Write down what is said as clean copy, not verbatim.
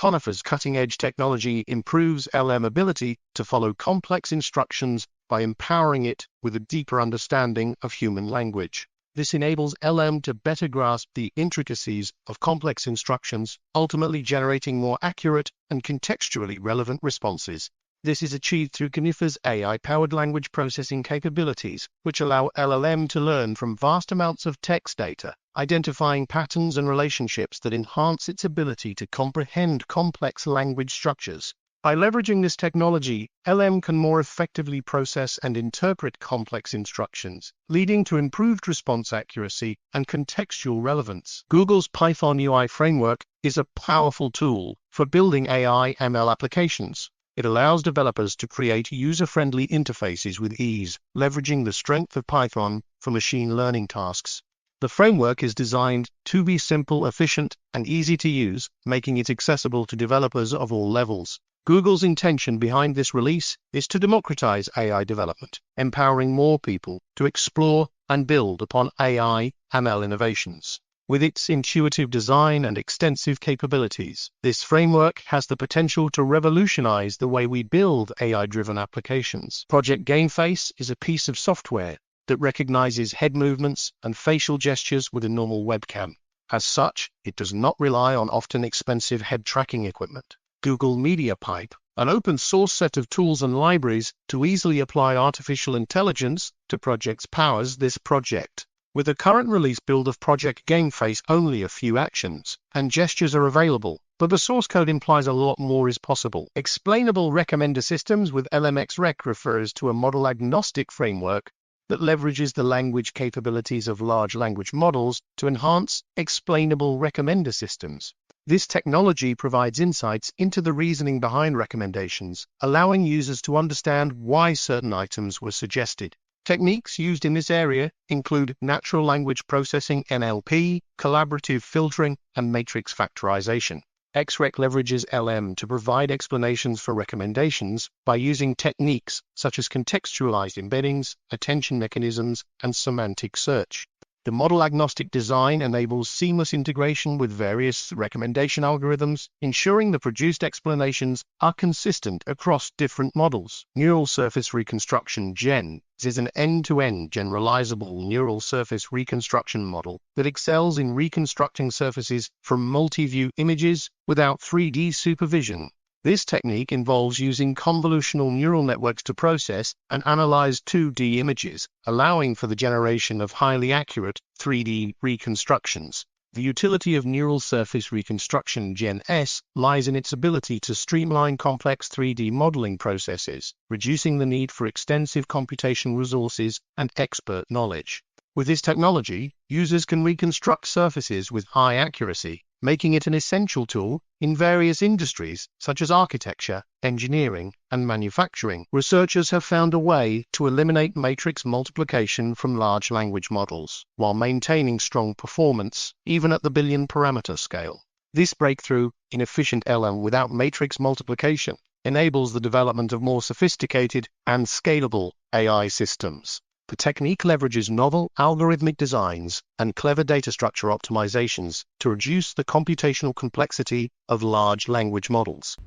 Conifer's cutting-edge technology improves LM ability to follow complex instructions by empowering it with a deeper understanding of human language. This enables LM to better grasp the intricacies of complex instructions, ultimately generating more accurate and contextually relevant responses. This is achieved through Conifer's AI-powered language processing capabilities, which allow LLM to learn from vast amounts of text data, identifying patterns and relationships that enhance its ability to comprehend complex language structures. By leveraging this technology, LM can more effectively process and interpret complex instructions, leading to improved response accuracy and contextual relevance. Google's Python UI framework is a powerful tool for building AI/ML applications. It allows developers to create user-friendly interfaces with ease, leveraging the strength of Python for machine learning tasks. The framework is designed to be simple, efficient, and easy to use, making it accessible to developers of all levels. Google's intention behind this release is to democratize AI development, empowering more people to explore and build upon AI/ML innovations. With its intuitive design and extensive capabilities, this framework has the potential to revolutionize the way we build AI-driven applications. Project Gameface is a piece of software that recognizes head movements and facial gestures with a normal webcam. As such, it does not rely on often expensive head tracking equipment. Google MediaPipe, an open-source set of tools and libraries to easily apply artificial intelligence to projects, powers this project. With the current release build of Project Gameface, only a few actions and gestures are available, but the source code implies a lot more is possible. Explainable recommender systems with XRec refers to a model-agnostic framework that leverages the language capabilities of large language models to enhance explainable recommender systems. This technology provides insights into the reasoning behind recommendations, allowing users to understand why certain items were suggested. Techniques used in this area include natural language processing (NLP), collaborative filtering, and matrix factorization. XRec leverages LM to provide explanations for recommendations by using techniques such as contextualized embeddings, attention mechanisms, and semantic search. The model-agnostic design enables seamless integration with various recommendation algorithms, ensuring the produced explanations are consistent across different models. Neural surface reconstruction (GEN) is an end-to-end generalizable neural surface reconstruction model that excels in reconstructing surfaces from multi-view images without 3D supervision. This technique involves using convolutional neural networks to process and analyze 2D images, allowing for the generation of highly accurate 3D reconstructions. The utility of neural surface reconstruction (GEN-S) lies in its ability to streamline complex 3D modeling processes, reducing the need for extensive computational resources and expert knowledge. With this technology, users can reconstruct surfaces with high accuracy, making it an essential tool in various industries such as architecture, engineering, and manufacturing. Researchers have found a way to eliminate matrix multiplication from large language models, while maintaining strong performance, even at the billion-parameter scale. This breakthrough in efficient LM without matrix multiplication enables the development of more sophisticated and scalable AI systems. The technique leverages novel algorithmic designs and clever data structure optimizations to reduce the computational complexity of large language models.